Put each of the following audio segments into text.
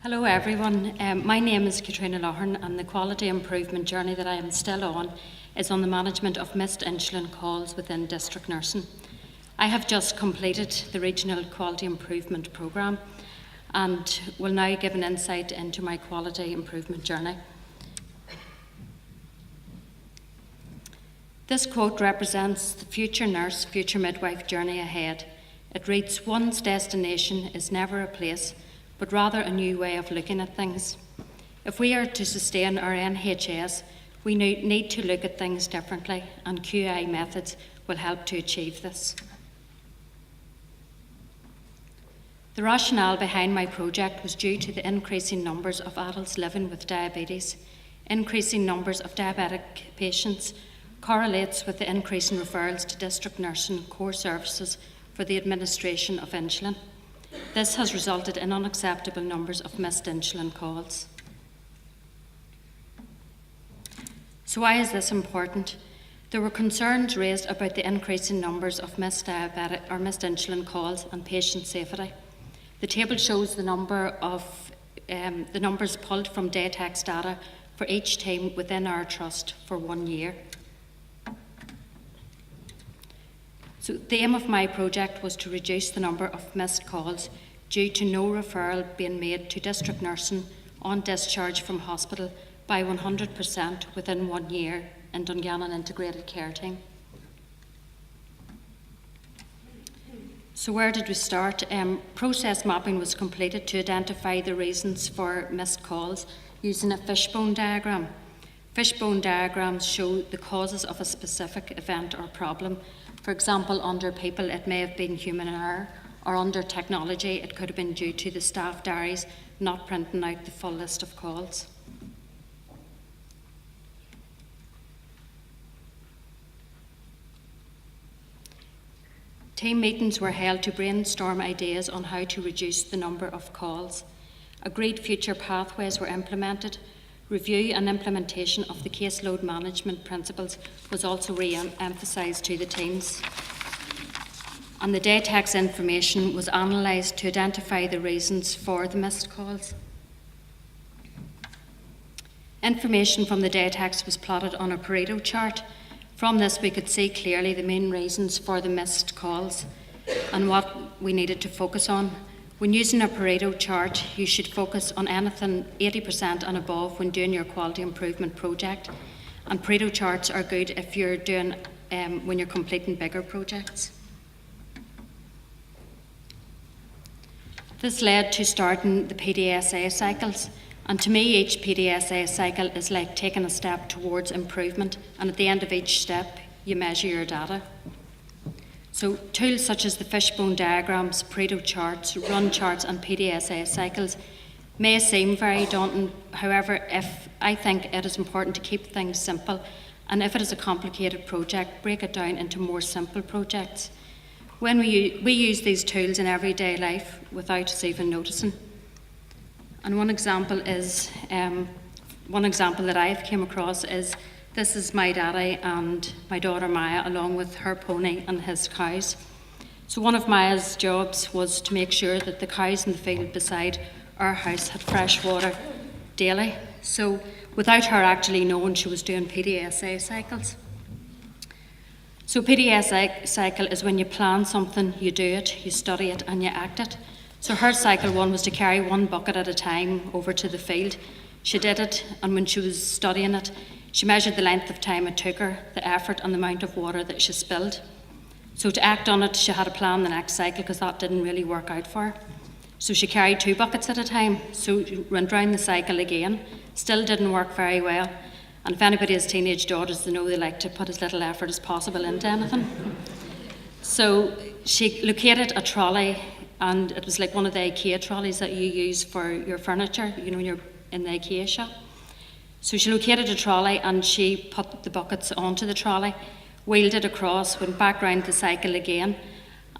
Hello everyone, my name is Katrina Loughran and the quality improvement journey that I am still on is on the management of missed insulin calls within district nursing. I have just completed the Regional Quality Improvement Programme and will now give an insight into my quality improvement journey. This quote represents the future nurse, future midwife journey ahead. It reads, "One's destination is never a place, but rather a new way of looking at things." If we are to sustain our NHS, we need to look at things differently, and QI methods will help to achieve this. The rationale behind my project was due to the increasing numbers of adults living with diabetes. Increasing numbers of diabetic patients correlates with the increase in referrals to district nursing core services for the administration of insulin. This has resulted in unacceptable numbers of missed insulin calls. So why is this important? There were concerns raised about the increasing numbers of missed insulin calls and patient safety. The table shows the numbers pulled from Daytex data for each team within our trust for 1 year. So the aim of my project was to reduce the number of missed calls due to no referral being made to district nursing on discharge from hospital by 100% within 1 year in Dungannon Integrated Care Team. So where did we start? Process mapping was completed to identify the reasons for missed calls using a fishbone diagram. Fishbone diagrams show the causes of a specific event or problem. For example, under people it may have been human error, or under technology it could have been due to the staff diaries not printing out the full list of calls. Team meetings were held to brainstorm ideas on how to reduce the number of calls. Agreed future pathways were implemented. Review and implementation of the caseload management principles was also re-emphasised to the teams. And the Daytex information was analysed to identify the reasons for the missed calls. Information from the Daytex was plotted on a Pareto chart. From this we could see clearly the main reasons for the missed calls and what we needed to focus on. When using a Pareto chart, you should focus on anything 80% and above when doing your quality improvement project. And Pareto charts are good if you're doing when you're completing bigger projects. This led to starting the PDSA cycles. And to me, each PDSA cycle is like taking a step towards improvement. And at the end of each step, you measure your data. So tools such as the fishbone diagrams, Pareto charts, run charts and PDSA cycles may seem very daunting. However, I think it is important to keep things simple, and if it is a complicated project, break it down into more simple projects. When we use these tools in everyday life without us even noticing. And one example that I've came across is, this is my daddy and my daughter Maya, along with her pony and his cows. So one of Maya's jobs was to make sure that the cows in the field beside our house had fresh water daily. So without her actually knowing, she was doing PDSA cycles. So PDSA cycle is when you plan something, you do it, you study it and you act it. So her cycle one was to carry 1 bucket at a time over to the field. She did it, and when she was studying it, she measured the length of time it took her, the effort and the amount of water that she spilled. So to act on it, she had to plan the next cycle because that didn't really work out for her. So she carried 2 buckets at a time. So she went round the cycle again, still didn't work very well. And if anybody has teenage daughters, they know they like to put as little effort as possible into anything. So she located a trolley, and it was like one of the IKEA trolleys that you use for your furniture, you know, when you're in the IKEA shop. So she located a trolley and she put the buckets onto the trolley, wheeled it across, went back round the cycle again,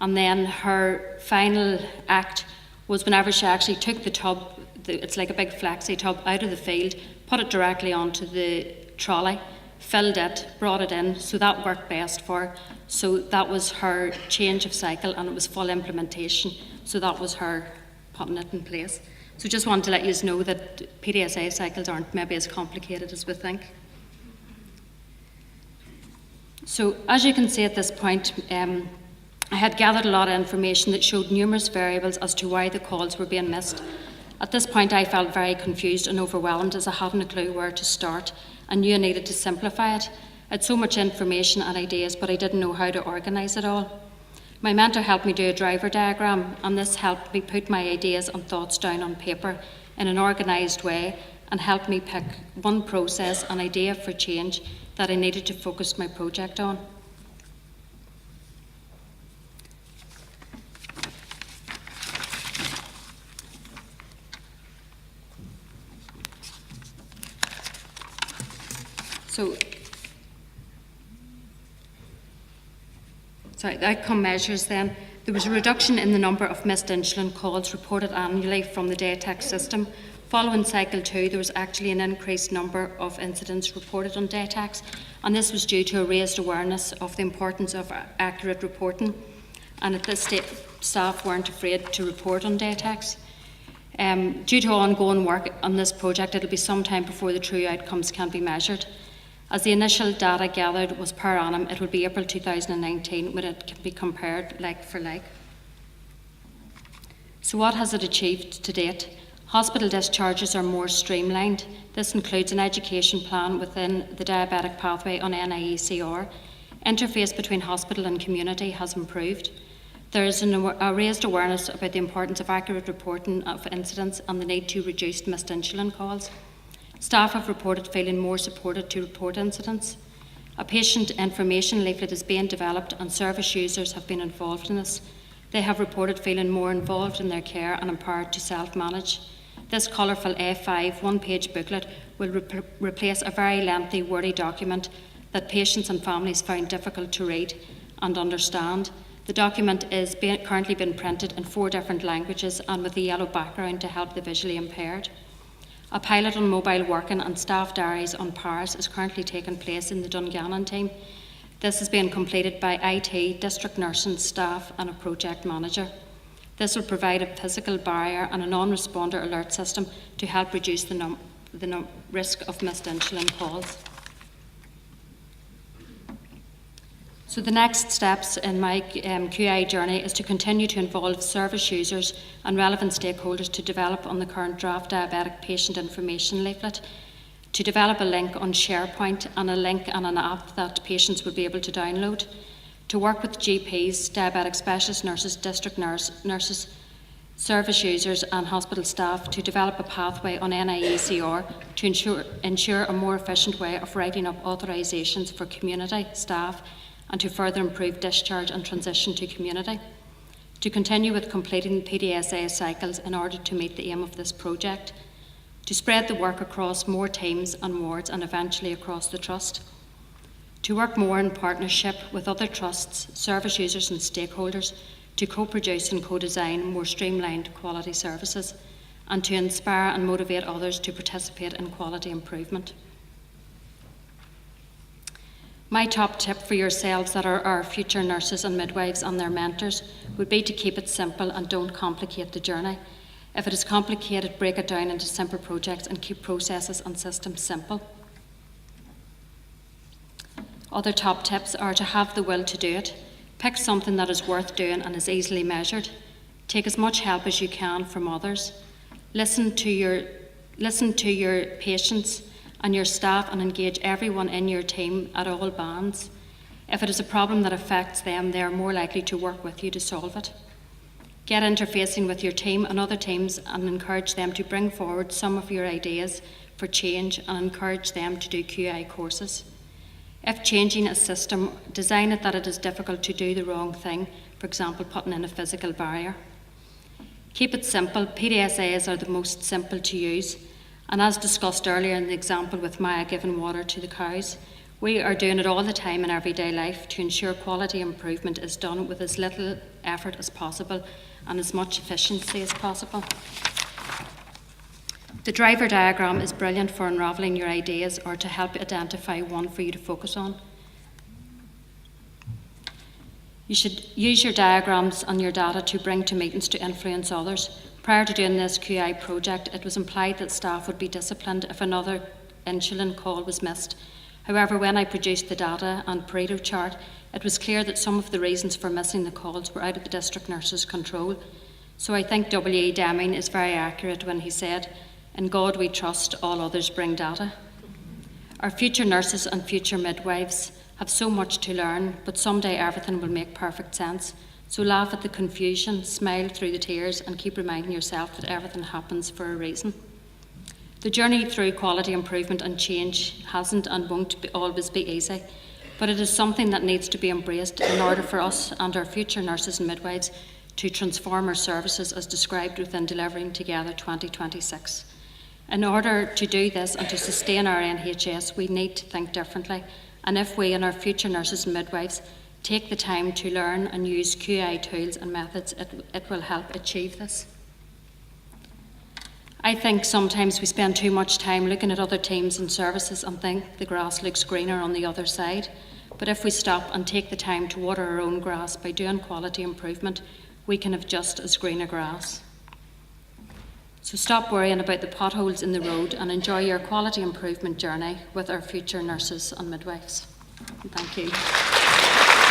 and then her final act was whenever she actually took the tub, it's like a big flexi tub, out of the field, put it directly onto the trolley, filled it, brought it in, so that worked best for her. So that was her change of cycle, and it was full implementation, so that was her putting it in place. So just wanted to let you know that PDSA cycles aren't maybe as complicated as we think. So as you can see at this point, I had gathered a lot of information that showed numerous variables as to why the calls were being missed. At this point, I felt very confused and overwhelmed as I hadn't a clue where to start and knew I needed to simplify it. I had so much information and ideas, but I didn't know how to organise it all. My mentor helped me do a driver diagram, and this helped me put my ideas and thoughts down on paper in an organised way and helped me pick one process and idea for change that I needed to focus my project on. The outcome measures then. There was a reduction in the number of missed insulin calls reported annually from the DATEC system. Following cycle 2, there was actually an increased number of incidents reported on DATECs, and this was due to a raised awareness of the importance of accurate reporting, and at this stage, staff weren't afraid to report on DATECs. Due to ongoing work on this project, it will be some time before the true outcomes can be measured. As the initial data gathered was per annum, it will be April 2019 when it can be compared like for like. So what has it achieved to date? Hospital discharges are more streamlined. This includes an education plan within the diabetic pathway on NIECR. Interface between hospital and community has improved. There is a raised awareness about the importance of accurate reporting of incidents and the need to reduce missed insulin calls. Staff have reported feeling more supported to report incidents. A patient information leaflet is being developed and service users have been involved in this. They have reported feeling more involved in their care and empowered to self-manage. This colourful A5 one-page booklet will replace a very lengthy, wordy document that patients and families found difficult to read and understand. The document is currently being printed in 4 different languages and with a yellow background to help the visually impaired. A pilot on mobile working and staff diaries on PARS is currently taking place in the Dungannon team. This is being completed by IT, district nursing staff and a project manager. This will provide a physical barrier and a non-responder alert system to help reduce the risk of missed insulin calls. So the next steps in my QI journey is to continue to involve service users and relevant stakeholders to develop on the current draft diabetic patient information leaflet, to develop a link on SharePoint and a link and an app that patients will be able to download, to work with GPs, diabetic specialist nurses, district nurses, service users and hospital staff to develop a pathway on NIECR to ensure a more efficient way of writing up authorisations for community staff and to further improve discharge and transition to community, to continue with completing PDSA cycles in order to meet the aim of this project, to spread the work across more teams and wards and eventually across the trust, to work more in partnership with other trusts, service users and stakeholders to co-produce and co-design more streamlined quality services, and to inspire and motivate others to participate in quality improvement. My top tip for yourselves that are our future nurses and midwives and their mentors would be to keep it simple and don't complicate the journey. If it is complicated, break it down into simple projects and keep processes and systems simple. Other top tips are to have the will to do it. Pick something that is worth doing and is easily measured. Take as much help as you can from others. Listen to your patients and your staff and engage everyone in your team at all bands. If it is a problem that affects them, they are more likely to work with you to solve it. Get interfacing with your team and other teams and encourage them to bring forward some of your ideas for change and encourage them to do QI courses. If changing a system, design it that it is difficult to do the wrong thing, for example, putting in a physical barrier. Keep it simple. PDSAs are the most simple to use. And as discussed earlier in the example with Maya giving water to the cows, we are doing it all the time in everyday life to ensure quality improvement is done with as little effort as possible and as much efficiency as possible. The driver diagram is brilliant for unravelling your ideas or to help identify one for you to focus on. You should use your diagrams and your data to bring to meetings to influence others. Prior to doing this QI project, it was implied that staff would be disciplined if another insulin call was missed. However, when I produced the data and Pareto chart, it was clear that some of the reasons for missing the calls were out of the district nurse's control. So I think W.E. Deming is very accurate when he said, "In God we trust, all others bring data." Our future nurses and future midwives have so much to learn, but someday everything will make perfect sense. So laugh at the confusion, smile through the tears, and keep reminding yourself that everything happens for a reason. The journey through quality improvement and change hasn't and won't always be easy, but it is something that needs to be embraced in order for us and our future nurses and midwives to transform our services as described within Delivering Together 2026. In order to do this and to sustain our NHS, we need to think differently, and if we and our future nurses and midwives take the time to learn and use QI tools and methods, it will help achieve this. I think sometimes we spend too much time looking at other teams and services and think the grass looks greener on the other side. But if we stop and take the time to water our own grass by doing quality improvement, we can have just as green a grass. So stop worrying about the potholes in the road and enjoy your quality improvement journey with our future nurses and midwives. And thank you.